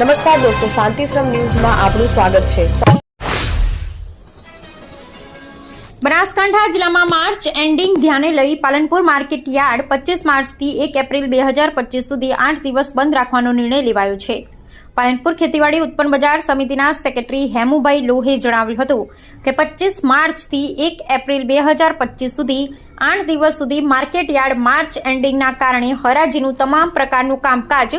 નમસ્કાર દોસ્તો, શાંતિશ્રમ ન્યૂઝમાં આપનું સ્વાગત છે। બનાસકાંઠા જિલ્લામાં માર્ચ એન્ડિંગ ધ્યાને લઈ પાલનપુર માર્કેટ યાર્ડ 25 માર્ચથી 1 એપ્રિલ 2025 સુધી 8 દિવસ બંધ રાખવાનો નિર્ણય લેવાયો છે। પાલનપુર ખેતીવાડી ઉત્પન્ન બજાર સમિતિના સેક્રેટરી હેમુભાઈ લોહે જણાવ્યું હતું કે 25 માર્ચથી 1 એપ્રિલ 2025 સુધી 8 દિવસ સુધી માર્કેટ યાર્ડ માર્ચ એન્ડિંગના કારણે હરાજીનું તમામ પ્રકારનું કામકાજ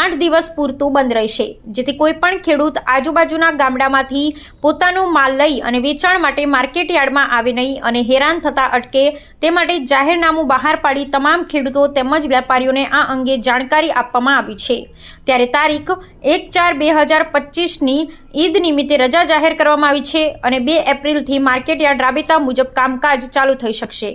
8 દિવસ પૂરતું બંધ રહેશે, જેથી કોઈપણ ખેડૂત આજુબાજુના ગામડામાંથી પોતાનો માલ લઈ અને વેચાણ માટે માર્કેટ યાર્ડમાં આવે નહીં અને હેરાન થતા અટકે તે માટે જાહેરનામું બહાર પાડી તમામ ખેડૂતો તેમજ વેપારીઓને આ અંગે જાણકારી આપવામાં આવી છે। ત્યારે તારીખ 1/4/2025ની ઈદ નિમિત્તે રજા જાહેર કરવામાં આવી છે અને 2 એપ્રિલથી માર્કેટ યાર્ડ રાબેતા મુજબ કામકાજ ચાલુ થઈ શકશે।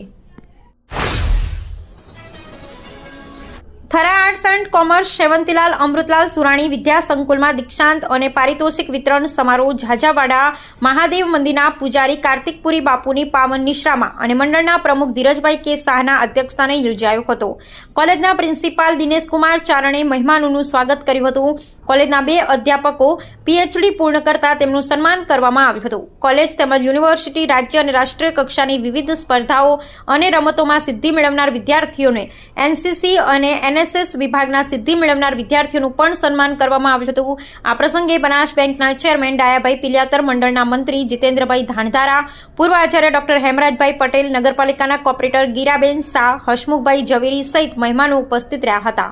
Thara arts and commerce Sevantilal Amrutlal Surani વિદ્યા સંકુલમાં દીક્ષાંત અને પારિતોષિક વિતરણ સમારોહ ઝાઝાવાડા મહાદેવ મંદિરના પૂજારી કાર્તિકપુરી બાપુની પાવન નિશ્રામાં અને મંડળના પ્રમુખ ધીરજભાઈ કે શાહના અધ્યક્ષસ્થાને યોજાયો હતો। કોલેજના પ્રિન્સિપાલ દિનેશકુમાર ચારણે મહેમાનોનું સ્વાગત કર્યું હતું। કોલેજના 2 અધ્યાપકો પીએચડી પૂર્ણ કરતા તેમનું સન્માન કરવામાં આવ્યું હતું। કોલેજ તેમજ યુનિવર્સિટી રાજ્ય અને રાષ્ટ્રીય કક્ષાની વિવિધ સ્પર્ધાઓ અને રમતોમાં સિદ્ધિ મેળવનાર વિદ્યાર્થીઓને એનસીસી અને એનએસએસ વિભાગના સિદ્ધિ મેળવનાર વિદ્યાર્થીઓનું પણ સન્માન કરવામાં આવ્યું હતું। આ પ્રસંગે બનાસ બેંકના ચેરમેન ડાયાભાઈ પિલિયાતર, મંડળના મંત્રી જીતેન્દ્રભાઈ ધાણધારા, પૂર્વ આચાર્ય ડોક્ટર હેમરાજભાઈ પટેલ, નગરપાલિકાના કોર્પોરેટર ગીરાબેન શાહ, હસમુખભાઈ ઝવેરી સહિત મહેમાનો ઉપસ્થિત રહ્યા હતા।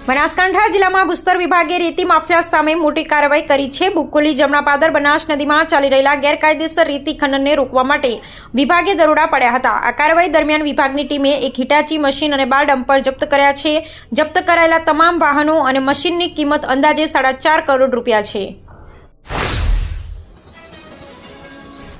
બનાસકાંઠા જિલ્લામાં ભૂસ્તર વિભાગે રેતી માફિયા સામે મોટી કાર્યવાહી કરી છે। બુકોલી જમણાપાદર બનાસ નદીમાં ચાલી રહેલા ગેરકાયદેસર રેતી ખનનને રોકવા માટે વિભાગે દરોડા પાડ્યા હતા। આ કાર્યવાહી દરમિયાન વિભાગની ટીમે એક હિટાચી મશીન અને 12 ડમ્પર જપ્ત કર્યા છે। જપ્ત કરાયેલા તમામ વાહનો અને મશીનની કિંમત અંદાજે 4.5 કરોડ રૂપિયા છે।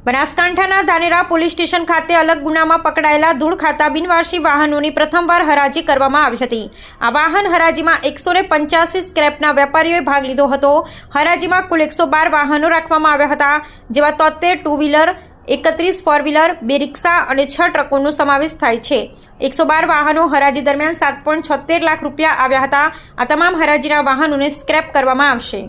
બનાસકાંઠાના ધાનેરા પોલીસ સ્ટેશન ખાતે અલગ ગુનામાં પકડાયેલા ધૂળ ખાતા બિનવારસી વાહનોની પ્રથમવાર હરાજી કરવામાં આવી હતી। આ વાહન હરાજીમાં 185 સ્ક્રેપના વેપારીઓએ ભાગ લીધો હતો। હરાજીમાં કુલ 112 વાહનો રાખવામાં આવ્યા હતા, જેમાં 73 ટુ વ્હીલર, 31 ફોર વ્હીલર, 2 રિક્ષા અને 6 ટ્રકોનો સમાવેશ થાય છે। 112 વાહનો હરાજી દરમિયાન 7.76 લાખ રૂપિયા આવ્યા હતા। આ તમામ હરાજીના વાહનોને સ્ક્રેપ કરવામાં આવશે।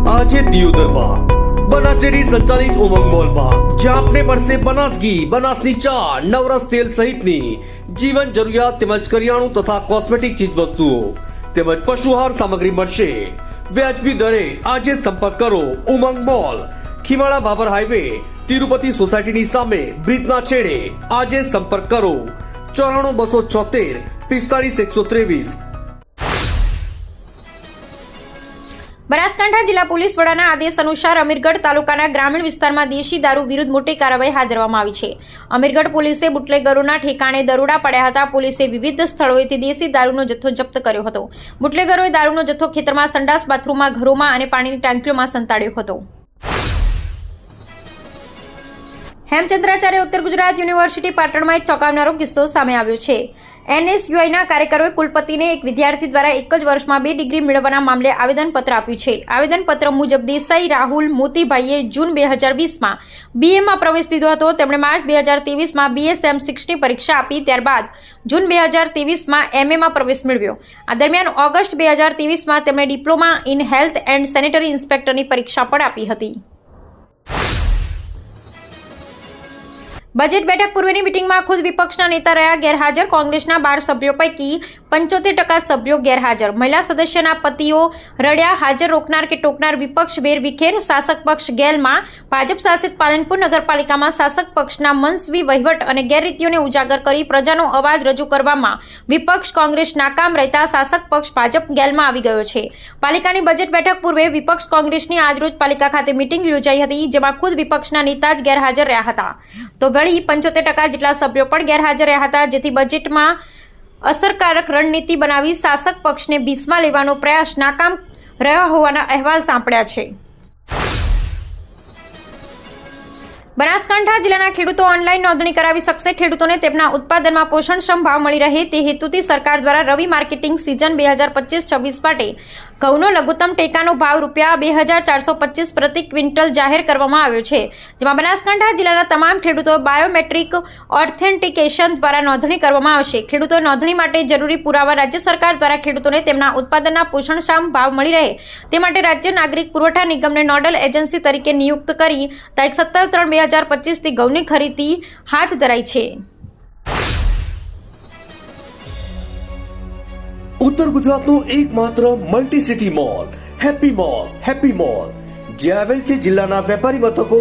આજે દિયોદરમાં બનાસ ડેરી સંચાલિત ઉમંગ મોલમાં જ્યાં આપને મળશે બનાસ ઘી, બનાસની ચા, નવરસ તેલ સહિતની જીવન જરૂરિયાત તેમજ કરિયાણું તથા કોસ્મેટિક ચીજ વસ્તુઓ તેમજ પશુહાર સામગ્રી મળશે વ્યાજબી દરે। આજે સંપર્ક કરો ઉમંગ મોલ, ખીમાડા બાબર હાઈવે, તિરુપતિ સોસાયટીની સામે, બ્રિજના છેડે। આજે સંપર્ક કરો 94 276 45 123। બનાસકાંઠા જિલ્લા પોલીસ વડાના આદેશ અનુસાર અમીરગઢ તાલુકાના ગ્રામીણ વિસ્તારમાં દેશી દારૂ વિરુદ્ધ મોટી કાર્યવાહી હાથ ધરવામાં આવી છે। અમીરગઢ પોલીસે બુટલેગરોના ઠેકાણે દરોડા પાડ્યા હતા। પોલીસે વિવિધ સ્થળોએથી દેશી દારૂનો જથ્થો જપ્ત કર્યો હતો। બુટલેગરોએ દારૂનો જથ્થો ખેતરમાં, સંડાસ, બાથરૂમમાં, ઘરોમાં અને પાણીની ટાંકીઓમાં સંતાડ્યો હતો। હેમચંદ્રાચાર્ય ઉત્તર ગુજરાત યુનિવર્સિટી પાટણમાં એક ચોંકાવનારો કિસ્સો સામે આવ્યો છે। એનએસયુઆઈના કાર્યકરોએ કુલપતિને એક વિદ્યાર્થી દ્વારા એક જ વર્ષમાં 2 ડિગ્રી મેળવવાના મામલે આવેદનપત્ર આપ્યું છે। આવેદનપત્ર મુજબ દેસાઈ રાહુલ મોતીભાઈએ જૂન 2020માં બીએમાં પ્રવેશ લીધો હતો। તેમણે માર્ચ 2023માં બીએસએમ 6ની પરીક્ષા આપી, ત્યારબાદ જૂન 2023માં એમએમાં પ્રવેશ મેળવ્યો। આ દરમિયાન ઓગસ્ટ 2023માં તેમણે diploma in health and sanitary ઇન્સ્પેક્ટરની પરીક્ષા પણ આપી હતી। બજેટ બેઠક પૂર્વેની મિટિંગમાં ખુદ વિપક્ષના નેતા રહ્યા ગેરહાજર। કોંગ્રેસના 12 સભ્યો પૈકી 75% સભ્યો ગેરહાજર। મહિલા સદસ્યના પતિઓ રડ્યા, હાજર રોકનાર કે ટોકનાર વિપક્ષ વેરવિખેર। શાસક પક્ષ ગેલમાં, ભાજપ શાસિત પાલનપુર નગરપાલિકામાં શાસક પક્ષના મનસ્વી વહીવટ અને ગેરરીતિઓને ઉજાગર કરી પ્રજાનો અવાજ રજૂ કરવામાં વિપક્ષ કોંગ્રેસ નાકામ રહેતા શાસક પક્ષ ભાજપ ગેલમાં આવી ગયો છે। પાલિકાની બજેટ બેઠક પૂર્વે વિપક્ષ કોંગ્રેસની આજરોજ પાલિકા ખાતે મિટિંગ યોજાઈ હતી, જેમાં ખુદ વિપક્ષના નેતા જ ગેરહાજર રહ્યા હતા। તો વળી 75% જેટલા સભ્યો પણ ગેરહાજર રહ્યા હતા, જેથી બજેટમાં અસરકારક રણનીતિ બનાવી શાસક પક્ષને ભીસમાં લેવાનો પ્રયાસ નાકામ રહ્યા હોવાના અહેવાલ સાંપડ્યા છે। બનાસકાંઠા જિલ્લાના ખેડૂતો ઓનલાઈન નોંધણી કરાવી શકશે. ખેડૂતોને તેમના ઉત્પાદનમાં પોષણક્ષમ ભાવ મળી રહે તે હેતુથી સરકાર દ્વારા રવિ માર્કેટિંગ સિઝન 2025-26 માટે ઘઉંનો લઘુત્તમ ટેકાનો ભાવ ₹2425 પ્રતિ ક્વિન્ટલ જાહેર કરવામાં આવ્યો છે, જેમાં બનાસકાંઠા જિલ્લાના તમામ ખેડૂતો બાયોમેટ્રિક ઓથેન્ટિકેશન દ્વારા નોંધણી કરવામાં આવશે. ખેડૂતો નોંધણી માટે જરૂરી પુરાવા રાજ્ય સરકાર દ્વારા ખેડૂતોને તેમના ઉત્પાદનના પોષણક્ષમ ભાવ મળી રહે તે માટે રાજ્ય નાગરિક પુરવઠા નિગમને નોડલ એજન્સી તરીકે નિયુક્ત કરી તારીખ 17/3/2025 થી ઘઉંની ખરીદી હાથ ધરાઈ છે. ઉત્તર ગુજરાતનું એકમાત્ર multi city mall happy mall જે આવેલ છે જિલ્લાના વેપારી મથકો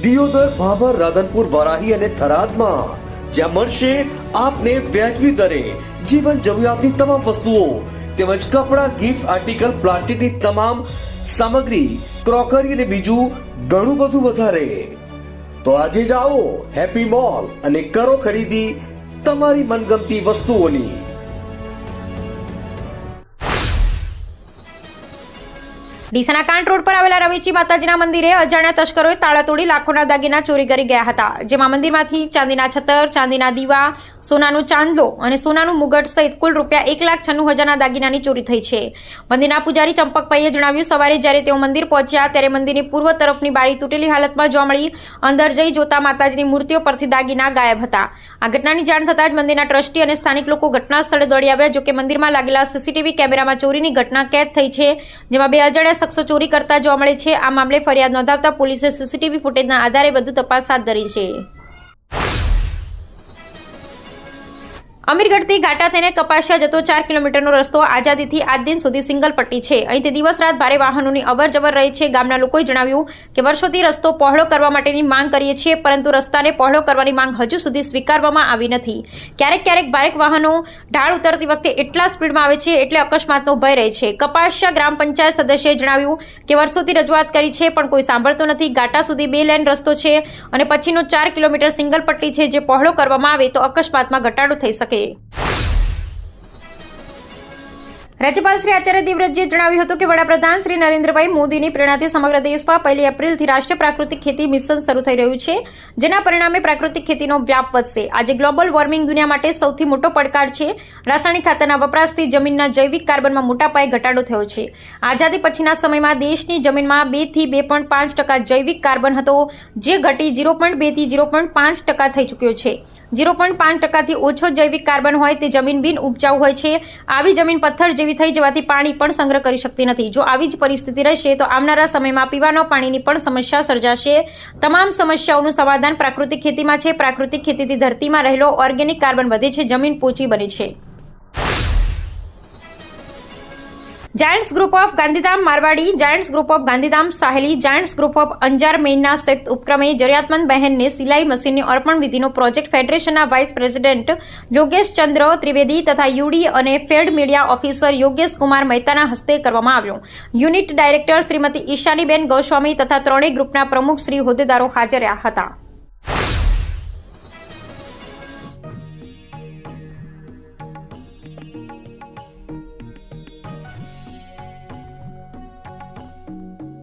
દિયોદર, ભાભર, રાધનપુર, વારાહી અને થરાદમાં, જ્યાં મળશે આપને વ્યાજબી દરે જીવન જરૂરિયાતની તમામ વસ્તુઓ તેમજ કપડાં, ગિફ્ટ આર્ટિકલ, પ્લાસ્ટિકની તમામ સામગ્રી, ક્રોકરી અને બીજું ઘણું બધું વધારે. તો આજે જ આવો હેપી મોલ અને કરો ખરીદી તમારી મનગમતી વસ્તુઓની. ડીસાના કાંટ રોડ પર આવેલા રવેચી માતાજીના મંદિરે અજાણ્યા તસ્કરોએ તાળા તોડી લાખોના દાગીના ચોરી કરી ગયા હતા, જેમાં મંદિરમાંથી ચાંદીના છતર, ચાંદીના દીવા, સોનાનો ચાંદલો અને સોનાનું મુગટ સહિત કુલ ₹1,96,000ના દાગીનાની ચોરી થઈ છે. મંદિરના પૂજારી ચંપકભાઈએ જણાવ્યું, સવારે જ્યારે તેઓ મંદિર પહોંચ્યા ત્યારે મંદિરની પૂર્વ તરફની બારી તૂટેલી હાલતમાં જોવા મળી. અંદર જઈ જોતા માતાજીની મૂર્તિઓ પરથી દાગીના ગાયબ હતા. આ ઘટનાની જાણ થતાં જ મંદિરના ટ્રસ્ટી અને સ્થાનિક લોકો ઘટના સ્થળે દોડી આવ્યા. જોકે મંદિરમાં લાગેલા સીસીટીવી કેમેરામાં ચોરીની ઘટના કેદ થઈ છે, જેમાં 2 અજાણ્યા શખ્સો ચોરી કરતા જોવા મળે છે. આ મામલે ફરિયાદ નોંધાવતા પોલીસે સીસીટીવી ફૂટેજના આધારે વધુ તપાસ હાથ ધરી છે. અમીરગઢથી ઘાટા થઈને કપાસિયા જતો 4 કિલોમીટરનો રસ્તો આઝાદીથી આજ દિન સુધી સિંગલ પટ્ટી છે. અહીંથી દિવસ રાત ભારે વાહનોની અવરજવર રહે છે. ગામના લોકોએ જણાવ્યું કે વર્ષોથી રસ્તો પહોળો કરવા માટેની માંગ કરીએ છીએ, પરંતુ રસ્તાને પહોળો કરવાની માંગ હજુ સુધી સ્વીકારવામાં આવી નથી. ક્યારેક ભારે વાહનો ઢાળ ઉતરતી વખતે એટલા સ્પીડમાં આવે છે એટલે અકસ્માતનો ભય રહે છે. કપાસિયા ગ્રામ પંચાયત સદસ્યએ જણાવ્યું કે વર્ષોથી રજૂઆત કરી છે પણ કોઈ સાંભળતો નથી. ઘાટા સુધી 2 લેન રસ્તો છે અને પછીનો 4 કિલોમીટર સિંગલ પટ્ટી છે, જે પહોળો કરવામાં આવે તો અકસ્માતમાં ઘટાડો થઈ શકે. રાજ્યપાલ શ્રી આચાર્ય દેવવ્રતજીએ જણાવ્યું હતું કે વડાપ્રધાન શ્રી નરેન્દ્રભાઈ મોદીની પ્રેરણાથી સમગ્ર દેશમાં 1 એપ્રિલથી રાષ્ટ્રીય પ્રાકૃતિક ખેતી મિશન શરૂ થઈ રહ્યું છે, જેના પરિણામે પ્રાકૃતિક ખેતીનો વ્યાપ વધશે. આજે ગ્લોબલ વોર્મિંગ દુનિયા માટે સૌથી મોટો પડકાર છે. રાસાયણિક ખાતરના વપરાશથી જમીનના જૈવિક કાર્બનમાં મોટા પાયે ઘટાડો થયો છે. આઝાદી પછીના સમયમાં દેશની જમીનમાં 2 થી 2.5% જૈવિક કાર્બન હતો, જે ઘટી 0.2 થી 0.5% થઈ ચૂક્યો છે. 0.5%થી ઓછો જૈવિક કાર્બન હોય તે જમીન બિન ઉપજાઉ હોય છે. આવી જમીન પથ્થર જેવી થઈ જવાથી પાણી પણ સંગ્રહ કરી શકતી નથી. જો આવી જ પરિસ્થિતિ રહેશે તો આવનારા સમયમાં પીવાના પાણીની પણ સમસ્યા સર્જાશે. તમામ સમસ્યાઓનું સમાધાન પ્રાકૃતિક ખેતીમાં છે. પ્રાકૃતિક ખેતીથી ધરતીમાં રહેલો ઓર્ગેનિક કાર્બન વધે છે, જમીન પોચી બને છે. Giants group of Gandhidham Marwadi, giants group of Gandhidham Saheli, giants group of Anjar મેઇનના સંયુક્ત ઉપક્રમે જરૂરિયાતમંદ બહેનને સિલાઈ મશીનની અર્પણ વિધિનો પ્રોજેક્ટ ફેડરેશનના વાઇસ પ્રેસિડેન્ટ યોગેશ ચંદ્ર ત્રિવેદી તથા યુડી અને fed media officer Yogesh Kumar મહેતાના હસ્તે કરવામાં આવ્યો. યુનિટ ડાયરેક્ટર શ્રીમતી ઈશાનીબેન ગોસ્વામી તથા ત્રણેય ગ્રુપના પ્રમુખ શ્રી હોદ્દેદારો હાજર રહ્યા હતા.